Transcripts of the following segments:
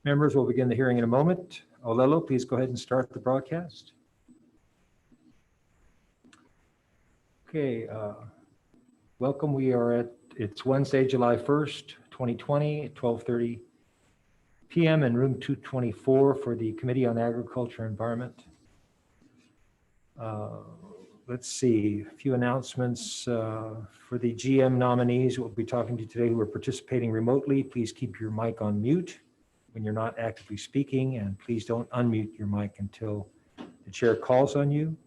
Members will begin the hearing in a moment. Olelo, please go ahead and start the broadcast. Okay, welcome. It's Wednesday, July 1st, 2020 at 12:30 p.m. in room 224 for the Committee on Agriculture and Environment. Let's see, a few announcements for the GM nominees we'll be talking to today who are participating remotely. Please keep your mic on mute when you're not actively speaking, and please don't unmute your mic until the chair calls on you.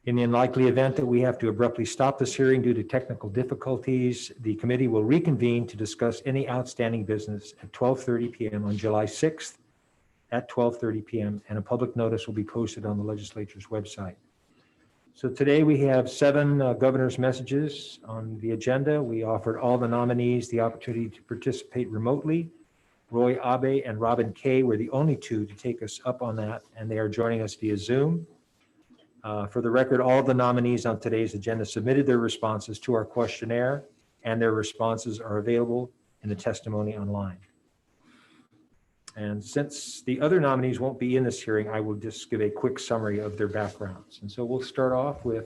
In the unlikely event that we have to abruptly stop this hearing due to technical difficulties, the committee will reconvene to discuss any outstanding business at 12:30 p.m. on July 6th at 12:30 p.m. and a public notice will be posted on the legislature's website. So today we have 7 governor's messages on the agenda. We offered all the nominees the opportunity to participate remotely. Roy Abe and Robin Kay were the only 2 to take us up on that, and they are joining us via Zoom. For the record, all of the nominees on today's agenda submitted their responses to our questionnaire, and their responses are available in the testimony online. And since the other nominees won't be in this hearing, I will just give a quick summary of their backgrounds. And so we'll start off with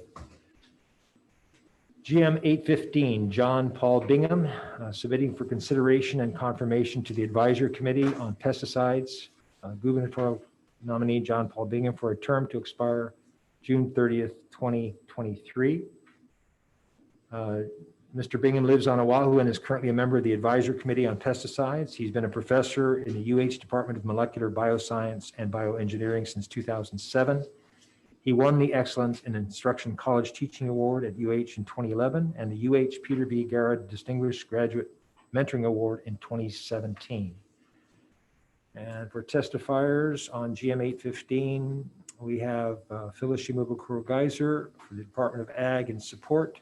GM815, John Paul Bingham, submitting for consideration and confirmation to the Advisory Committee on Pesticides, gubernatorial nominee John Paul Bingham for a term to expire June 30th, 2023. Mr. Bingham lives on Oahu and is currently a member of the Advisory Committee on Pesticides. He's been a professor in the UH Department of Molecular Bioscience and Bioengineering since 2007. He won the Excellence in Instruction College Teaching Award at UH in 2011 and the UH Peter B. Garrett Distinguished Graduate Mentoring Award in 2017. And for testifiers on GM815, we have Phyllis Shimabukuro-Geiser for the Department of Ag and Support,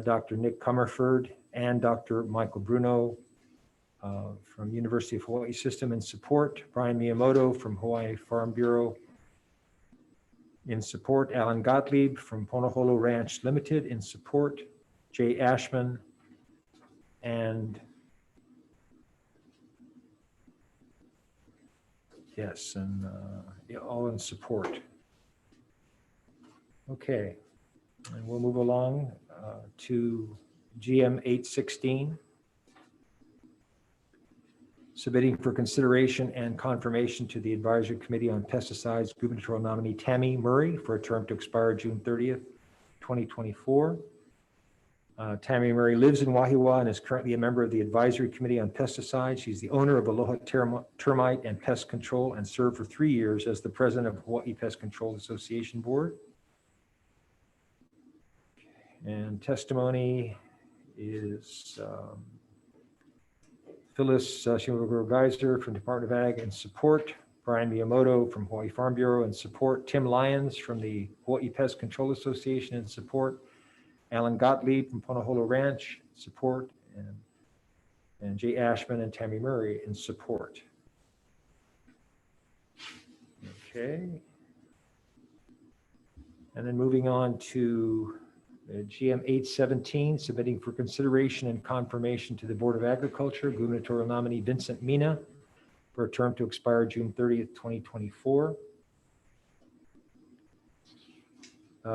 Dr. Nick Comerford and Dr. Michael Bruno from University of Hawaii System in support, Brian Miyamoto from Hawaii Farm Bureau in support, Alan Gottlieb from Ponoholo Ranch Limited in support, Jay Ashman and yes, and yeah, all in support. Okay, and we'll move along to GM816, submitting for consideration and confirmation to the Advisory Committee on Pesticides, gubernatorial nominee Tammy Murray for a term to expire June 30th, 2024. Tammy Murray lives in Wahiawa and is currently a member of the Advisory Committee on Pesticides. She's the owner of Aloha Termite and Pest Control and served for 3 years as the president of Hawaii Pest Control Association Board. And testimony is Phyllis Shimabukuro-Geiser from Department of Ag and support, Brian Miyamoto from Hawaii Farm Bureau in support, Tim Lyons from the Hawaii Pest Control Association in support, Alan Gottlieb from Ponoholo Ranch support, and Jay Ashman and Tammy Murray in support. Okay. And then moving on to GM817, submitting for consideration and confirmation to the Board of Agriculture, gubernatorial nominee Vincent Mina for a term to expire June 30th, 2024.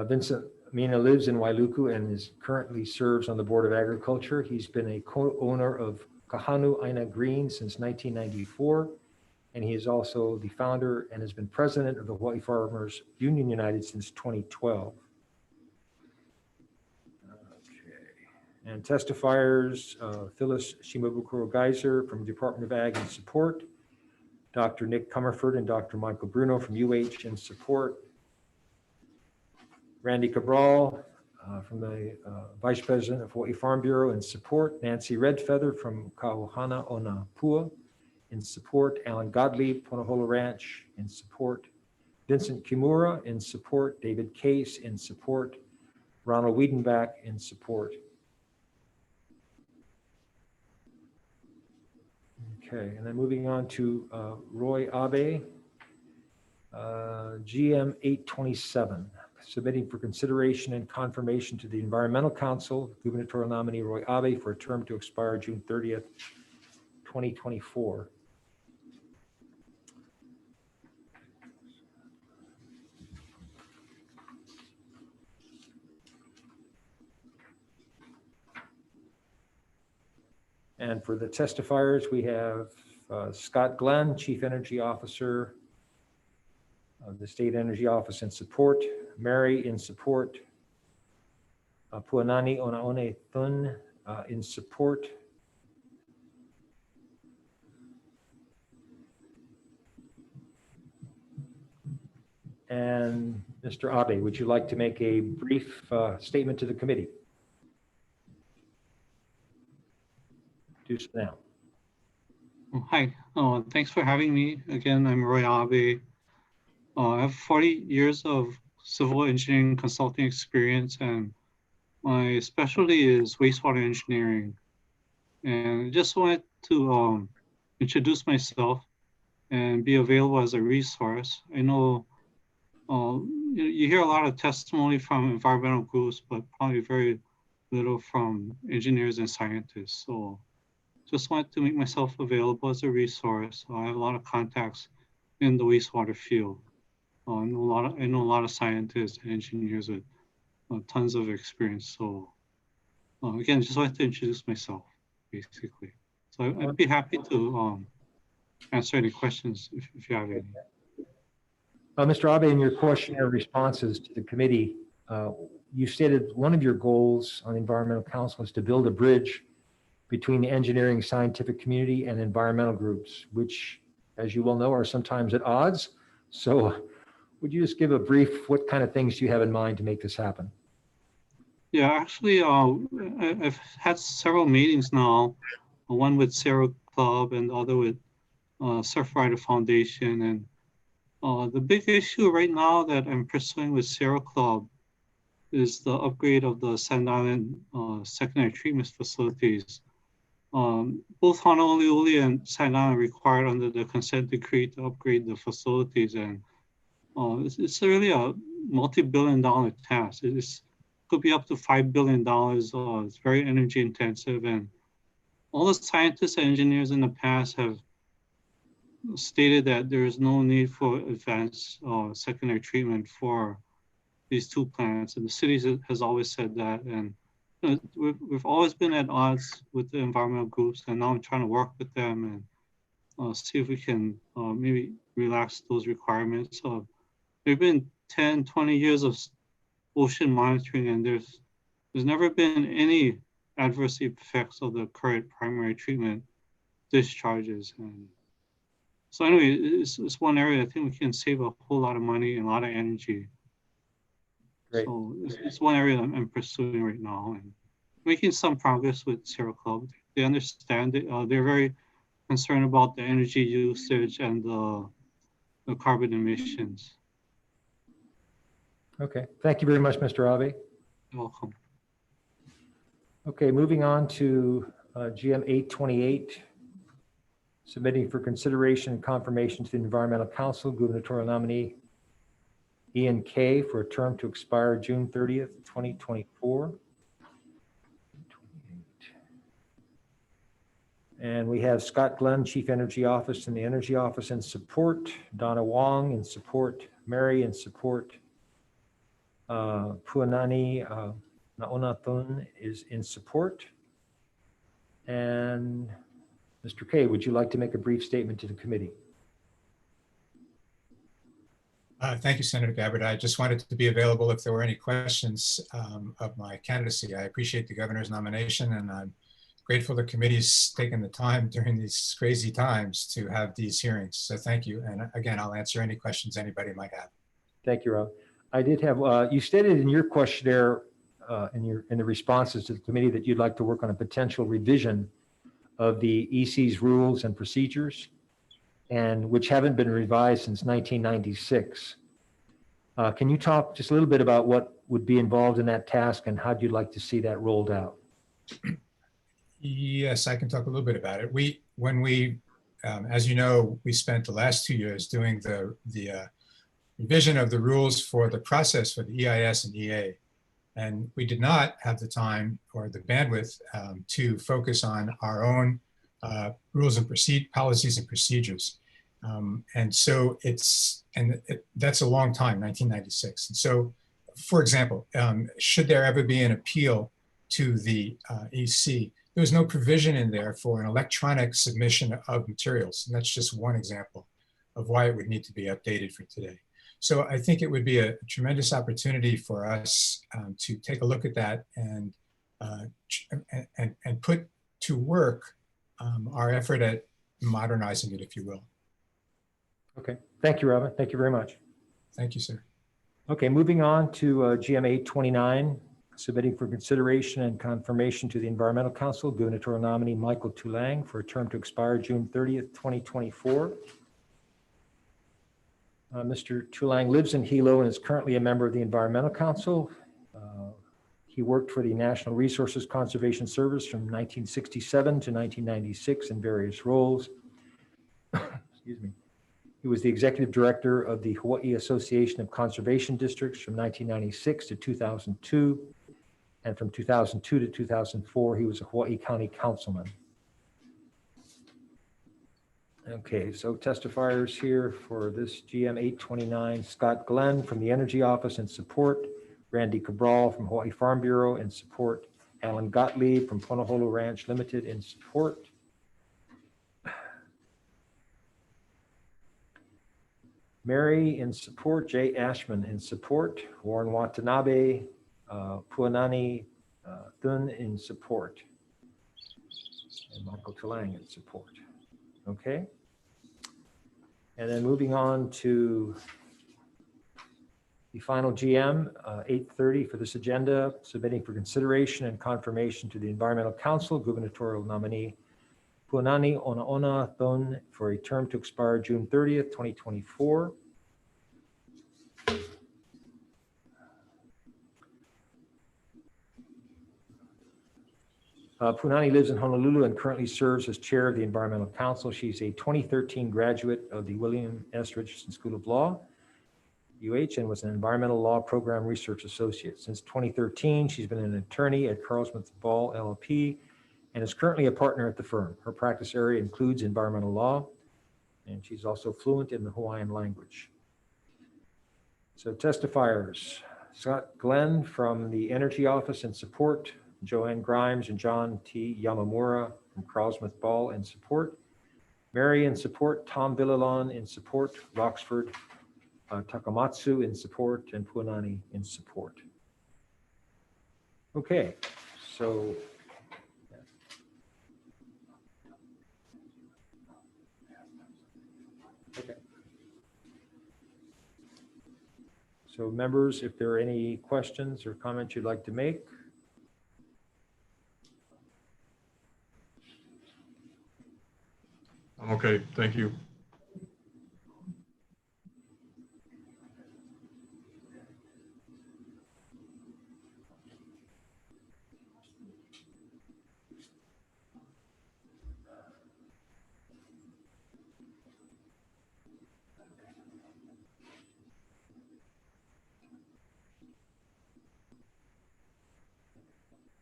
Vincent Mina lives in Wailuku and currently serves on the Board of Agriculture. He's been a co-owner of Kahanu Aina Green since 1994, and he is also the founder and has been president of the Hawaii Farmers Union United since 2012. And testifiers, Phyllis Shimabukuro-Geiser from Department of Ag and support, Dr. Nick Comerford and Dr. Michael Bruno from UH in support, Randy Cabral from the Vice President of Hawaii Farm Bureau in support, Nancy Redfeather from Kauhana Onapua in support, Alan Gottlieb, Ponoholo Ranch in support, Vincent Kimura in support, David Case in support, Ronald Wiedenbach in support. Okay, and then moving on to Roy Abe, GM827, submitting for consideration and confirmation to the Environmental Council, gubernatorial nominee Roy Abe for a term to expire June 30th, 2024. And for the testifiers, we have Scott Glenn, Chief Energy Officer of the State Energy Office in support, Mary in support, Puanani Onaone Thun in support, and Mr. Abe, would you like to make a brief statement to the committee? Do so now. Oh, hi, thanks for having me. Again, I'm Roy Abe. I have 40 years of civil engineering consulting experience, and my specialty is wastewater engineering. And I just wanted to introduce myself and be available as a resource. I know you hear a lot of testimony from environmental groups, but probably very little from engineers and scientists. So just wanted to make myself available as a resource. I have a lot of contacts in the wastewater field. I know a lot of scientists and engineers with tons of experience. So again, just wanted to introduce myself, basically. So I'd be happy to answer any questions if you have any. Mr. Abe, in your questionnaire responses to the committee, you stated one of your goals on the Environmental Council is to build a bridge between the engineering scientific community and environmental groups, which, as you well know, are sometimes at odds. So would you just give a brief, what kind of things do you have in mind to make this happen? Yeah, actually, I've had several meetings now, one with Sierra Club and the other with Surfrider Foundation. And the big issue right now that I'm pursuing with Sierra Club is the upgrade of the Sand Island secondary treatment facilities. Both Honolulu and Sand Island are required under the consent decree to upgrade the facilities. And it's really a multi-billion-dollar task. It could be up to $5 billion. It's very energy intensive. And all the scientists and engineers in the past have stated that there is no need for advanced secondary treatment for these two plants. And the city has always said that. And we've always been at odds with the environmental groups, and now I'm trying to work with them and see if we can maybe relax those requirements. There have been 10, 20 years of ocean monitoring, and there's never been any adverse effects of the current primary treatment discharges. And so anyway, it's one area I think we can save a whole lot of money and a lot of energy. Great. So it's one area that I'm pursuing right now and making some progress with Sierra Club. They understand it. They're very concerned about the energy usage and the carbon emissions. Okay, thank you very much, Mr. Abe. You're welcome. Okay, moving on to GM828, submitting for consideration and confirmation to the Environmental Council, gubernatorial nominee Ian Kay for a term to expire June 30th, 2024. And we have Scott Glenn, Chief Energy Office and the Energy Office in support, Donna Wong in support, Mary in support, Puanani Naonathun is in support. And Mr. Kay, would you like to make a brief statement to the committee? Thank you, Senator Gabbard. I just wanted to be available if there were any questions of my candidacy. I appreciate the governor's nomination, and I'm grateful the committee's taken the time during these crazy times to have these hearings. So thank you. And again, I'll answer any questions anybody might have. Thank you, Rob. I did have, you stated in your questionnaire, in the responses to the committee, that you'd like to work on a potential revision of the EC's rules and procedures, and which haven't been revised since 1996. Can you talk just a little bit about what would be involved in that task and how you'd like to see that rolled out? Yes, I can talk a little bit about it. As you know, we spent the last 2 years doing the revision of the rules for the process for the EIS and EA. And we did not have the time or the bandwidth to focus on our own rules and policies and procedures. And so that's a long time, 1996. And so, for example, should there ever be an appeal to the EC, there was no provision in there for an electronic submission of materials. And that's just one example of why it would need to be updated for today. So I think it would be a tremendous opportunity for us to take a look at that and put to work our effort at modernizing it, if you will. Okay, thank you, Robin. Thank you very much. Thank you, sir. Okay, moving on to GM829, submitting for consideration and confirmation to the Environmental Council, gubernatorial nominee Michael Tulang for a term to expire June 30th, 2024. Mr. Tulang lives in Hilo and is currently a member of the Environmental Council. He worked for the National Resources Conservation Service from 1967 to 1996 in various roles. Excuse me. He was the executive director of the Hawai'i Association of Conservation Districts from 1996 to 2002. And from 2002 to 2004, he was a Hawaii County Councilman. Okay, so testifiers here for this GM 829, Scott Glenn from the Energy Office in support, Randy Cabral from Hawaii Farm Bureau in support, Alan Gottlieb from Punaholo Ranch Limited in support. Mary in support, Jay Ashman in support, Warren Watanabe, Puanani Thun in support, and Michael Tulang in support. Okay. And then moving on to the final GM, 830 for this agenda, submitting for consideration and confirmation to the Environmental Council, gubernatorial nominee Puanani Onaona Thun for a term to expire June 30th, 2024. Punani lives in Honolulu and currently serves as chair of the Environmental Council. She's a 2013 graduate of the William S. Richardson School of Law, UH, and was an environmental law program research associate. Since 2013, she's been an attorney at Carl Smith Ball LLP and is currently a partner at the firm. Her practice area includes environmental law, and she's also fluent in the Hawaiian language. So testifiers, Scott Glenn from the Energy Office in support, Joanne Grimes and John T. Yamamura from Carl Smith Ball in support, Mary in support, Tom Villalon in support, Roxford Takamatsu in support, and Puanani in support. Okay, so okay. So members, if there are any questions or comments you'd like to make. I'm okay, thank you.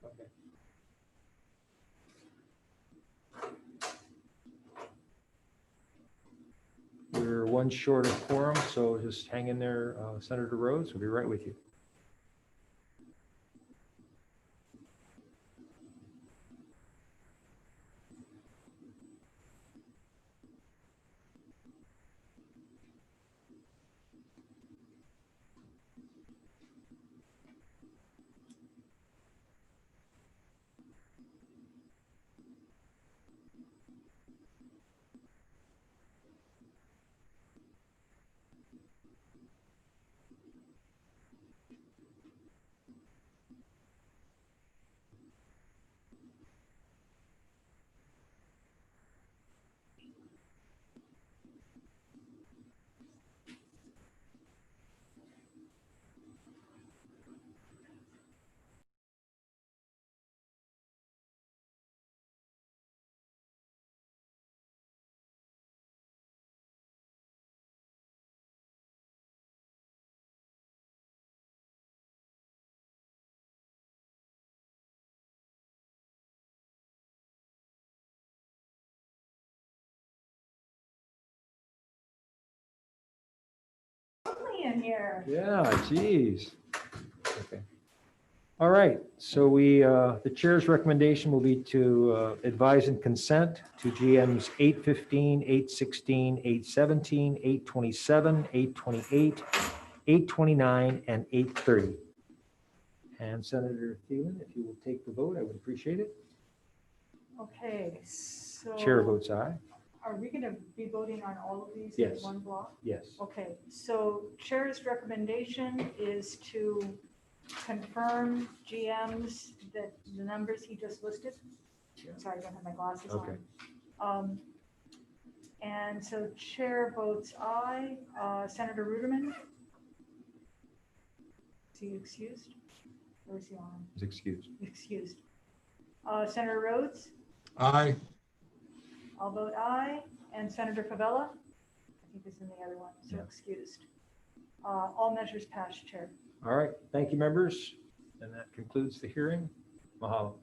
Okay. We're one short of quorum, so just hang in there, Senator Rhodes. We'll be right with you. In here. Yeah, geez. Okay. All right, so the chair's recommendation will be to advise and consent to GMs 815, 816, 817, 827, 828, 829, and 830. And Senator Thielen, if you will take the vote, I would appreciate it. Okay, so. Chair votes aye. Are we going to be voting on all of these Yes. in one block? Yes. Okay, so Chair's recommendation is to confirm GMs that the numbers he just listed. Yeah. Sorry, I don't have my glasses Okay. on. And so Chair votes aye. Senator Ruderman? Is he excused? Or is he on? Is excused. Excused. Senator Rhodes? Aye. I'll vote aye. And Senator Favela? I think is in the other one, so Yeah. excused. All measures passed, Chair. All right, thank you, members. And that concludes the hearing. Mahalo.